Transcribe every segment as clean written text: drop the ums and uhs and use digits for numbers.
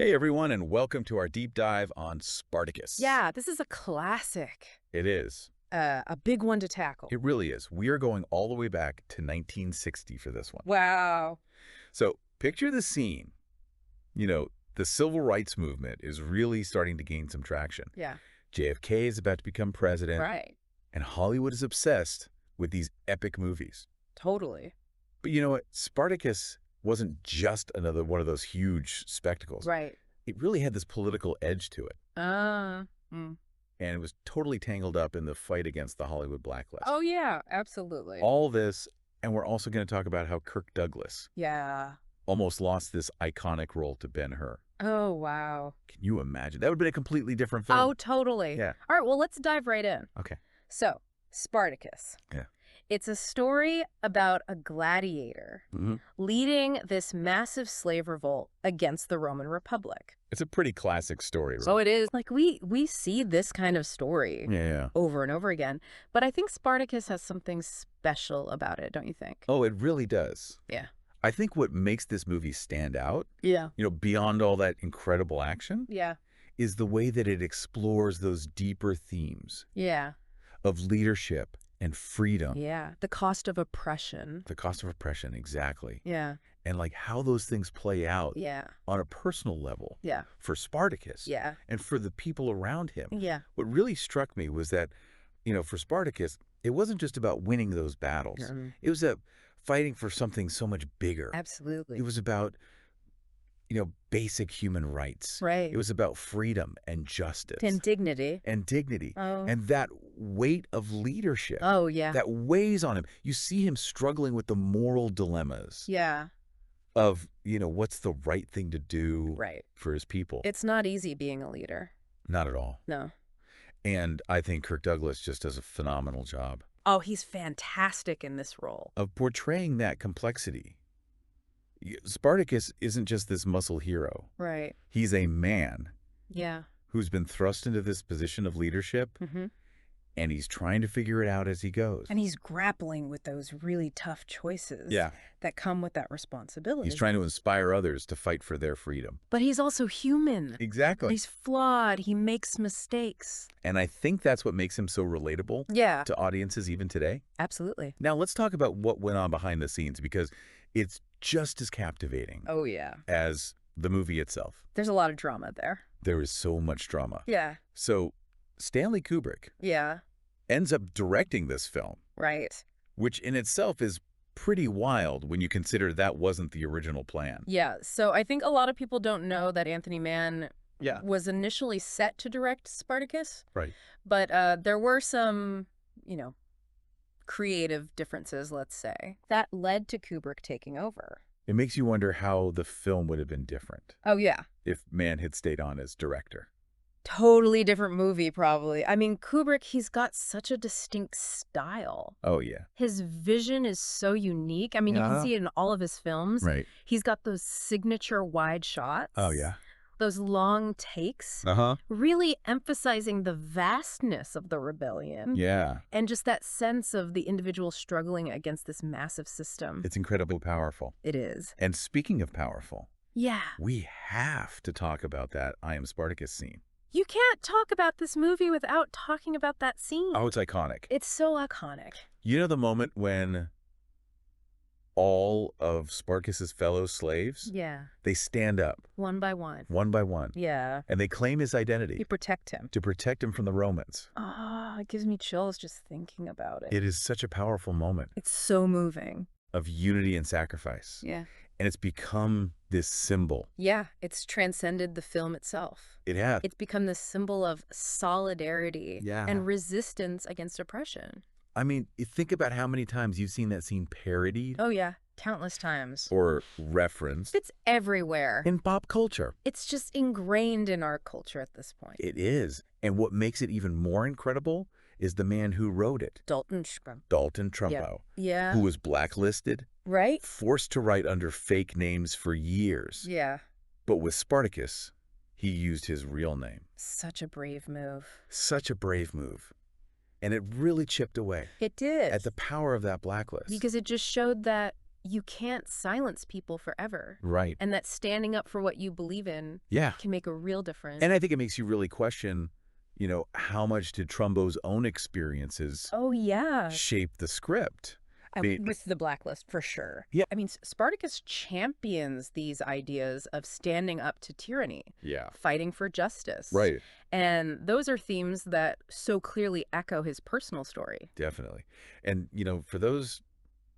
Hey everyone, and welcome to our deep dive on Spartacus. Yeah, this is a classic. It is. A big one to tackle. It really is. We are going all the way back to 1960 for this one. Wow. So picture the scene. The civil rights movement is really starting to gain some traction. Yeah. JFK is about to become president, Right. and Hollywood is obsessed with these epic movies. Totally. But you know what? Spartacus wasn't just another one of those huge spectacles. Right. It really had this political edge to it. Uh, mm. And it was totally tangled up in the fight against the Hollywood blacklist. Oh, yeah, absolutely. All this, and we're also going to talk about how Kirk Douglas Yeah. almost lost this iconic role to Ben-Hur. Oh, wow. Can you imagine? That would have been a completely different film. Oh, totally. Yeah. All right, well, let's dive right in. Okay. So, Spartacus. Yeah. It's a story about a gladiator leading this massive slave revolt against the Roman Republic. It's a pretty classic story. Right? So it is. Like, we see this kind of story Yeah. over and over again. But I think Spartacus has something special about it, don't you think? Oh, it really does. Yeah. I think what makes this movie stand out, Yeah. beyond all that incredible action, Yeah. is the way that it explores those deeper themes Yeah. of leadership and freedom. Yeah. The cost of oppression. The cost of oppression, exactly. Yeah. And like how those things play out Yeah. on a personal level Yeah. for Spartacus Yeah. and for the people around him. Yeah. What really struck me was that, for Spartacus, it wasn't just about winning those battles. It was fighting for something so much bigger. Absolutely. It was about, basic human rights. Right. It was about freedom and justice. And dignity. And dignity. Oh. And that weight of leadership. Oh, yeah. That weighs on him. You see him struggling with the moral dilemmas. Yeah. Of, what's the right thing to do Right. for his people. It's not easy being a leader. Not at all. No. And I think Kirk Douglas just does a phenomenal job Oh, he's fantastic in this role. of portraying that complexity. Spartacus isn't just this muscle hero. Right. He's a man Yeah. who's been thrust into this position of leadership, and he's trying to figure it out as he goes. And he's grappling with those really tough choices Yeah. that come with that responsibility. He's trying to inspire others to fight for their freedom. But he's also human. Exactly. He's flawed. He makes mistakes. And I think that's what makes him so relatable Yeah, to audiences even today. absolutely. Now, let's talk about what went on behind the scenes, because it's just as captivating Oh, yeah. as the movie itself. There's a lot of drama there. There is so much drama. Yeah. So Stanley Kubrick Yeah. ends up directing this film, Right. which in itself is pretty wild when you consider that wasn't the original plan. Yeah. So I think a lot of people don't know that Anthony Mann Yeah. was initially set to direct Spartacus. Right. But there were some, creative differences, let's say, that led to Kubrick taking over. It makes you wonder how the film would have been different Oh, yeah. if Mann had stayed on as director. Totally different movie, probably. I mean, Kubrick, he's got such a distinct style. Oh, yeah. His vision is so unique. I mean, you can see it in all of his films. Right. He's got those signature wide shots. Oh, yeah. Those long takes, Uh-huh. really emphasizing the vastness of the rebellion. Yeah. And just that sense of the individual struggling against this massive system. It's incredibly powerful. It is. And speaking of powerful, Yeah. we have to talk about that I Am Spartacus scene. You can't talk about this movie without talking about that scene. Oh, it's iconic. It's so iconic. You know the moment when all of Spartacus's fellow slaves, Yeah. they stand up One by one. one by one, Yeah. and they claim his You identity protect him. to protect him from the Romans. Oh, it gives me chills just thinking about it. It is such a powerful moment It's so moving. of unity and sacrifice. Yeah. And it's become this symbol. Yeah, it's transcended the film itself. It has. It's become this symbol of solidarity Yeah. and resistance against oppression. I mean, you think about how many times you've seen that scene parodied Oh, yeah. Countless times. or referenced It's everywhere. in pop culture. It's just ingrained in our culture at this point. It is. And what makes it even more incredible is the man who wrote it, Dalton Trump. Dalton Trumbo, Yeah. who was blacklisted, Right? forced to write under fake names for years. Yeah. But with Spartacus, he used his real name. Such a brave move. Such a brave move. And it really chipped away It did. at the power of that blacklist. Because it just showed that you can't silence people forever. Right. And that standing up for what you believe in Yeah. can make a real difference. And I think it makes you really question, how much did Trumbo's own experiences Oh, yeah. shape the script? I mean, With the Blacklist, for sure. Yeah. I mean, Spartacus champions these ideas of standing up to tyranny, yeah. fighting for justice. Right. And those are themes that so clearly echo his personal story. Definitely. And, for those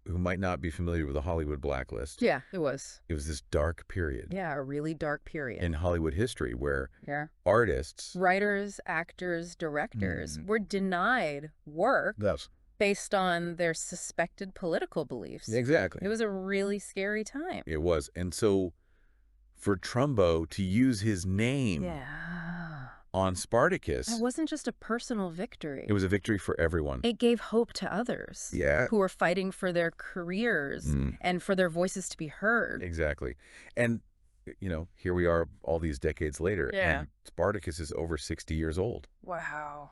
who might not be familiar with the Hollywood blacklist. Yeah, it was. It was this dark period. Yeah, a really dark period. In Hollywood history where yeah. artists, writers, actors, directors were denied work based on their suspected political beliefs. Exactly. It was a really scary time. It was. And so for Trumbo to use his name on Spartacus. It wasn't just a personal victory. It was a victory for everyone. It gave hope to others who were fighting for their careers and for their voices to be heard. Exactly. And, here we are all these decades later, and Spartacus is over 60 years old. Wow.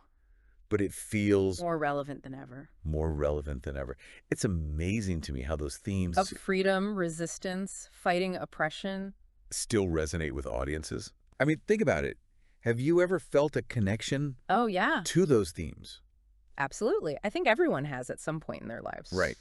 But it feels more relevant than ever. More relevant than ever. It's amazing to me how those themes of freedom, resistance, fighting oppression still resonate with audiences. I mean, think about it. Have you ever felt a connection to those themes? Absolutely. I think everyone has at some point in their lives. Right.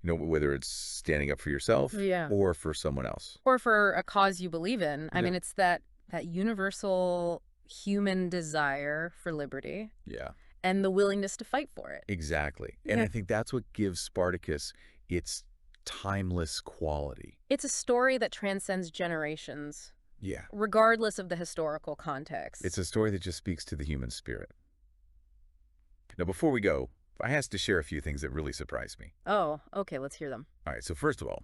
Whether it's standing up for yourself or for someone else. Or for a cause you believe in. I mean, it's that universal human desire for liberty. Yeah. And the willingness to fight for it. Exactly. And I think that's what gives Spartacus its timeless quality. It's a story that transcends generations. Yeah. Regardless of the historical context. It's a story that just speaks to the human spirit. Now, before we go, I have to share a few things that really surprised me. Oh, okay. Let's hear them. All right. So first of all,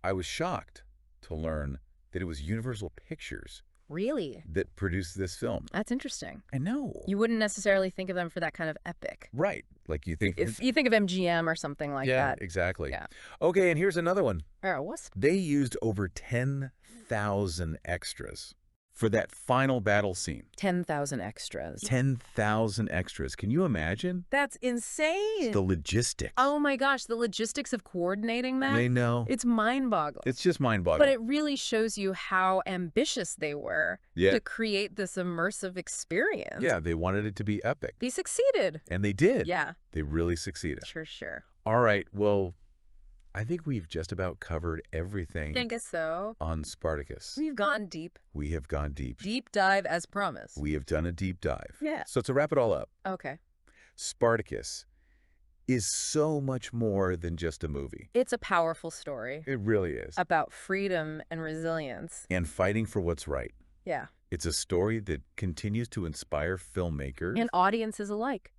I was shocked to learn that it was Universal Pictures that produced this film. That's interesting. I know. You wouldn't necessarily think of them for that kind of epic. Right. Like you think... If you think of MGM or something like that. Yeah, exactly. Yeah. Okay, and here's another one. What's... They used over 10,000 extras for that final battle scene. 10,000 extras. 10,000 extras. Can you imagine? That's insane. The logistics. Oh my gosh, the logistics of coordinating that. I know. It's mind-boggling. It's just mind-boggling. But it really shows you how ambitious they were to create this immersive experience. Yeah, they wanted it to be epic. They succeeded. And they did. Yeah. They really succeeded. Sure. All right, well, I think we've just about covered everything. I think so. On Spartacus. We've gone deep. We have gone deep. Deep dive as promised. We have done a deep dive. Yeah. So to wrap it all up. Okay. Spartacus is so much more than just a movie. It's a powerful story. It really is. About freedom and resilience. And fighting for what's right. Yeah. It's a story that continues to inspire filmmakers. And audiences alike.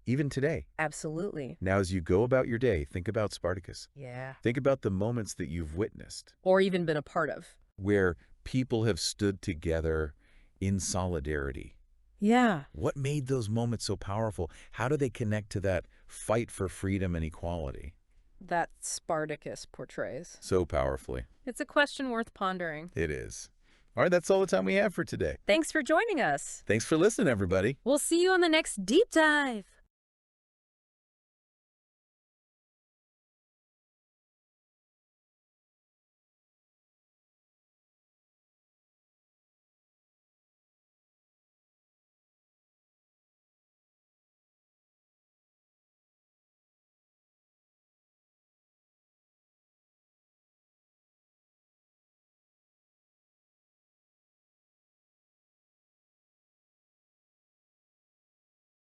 Even today. Absolutely. Now, as you go about your day, think about Spartacus. Yeah. Think about the moments that you've witnessed. Or even been a part of. Where people have stood together in solidarity. Yeah. What made those moments so powerful? How do they connect to that fight for freedom and equality? That Spartacus portrays. So powerfully. It's a question worth pondering. It is. All right, that's all the time we have for today. Thanks for joining us. Thanks for listening, everybody. We'll see you on the next Deep Dive.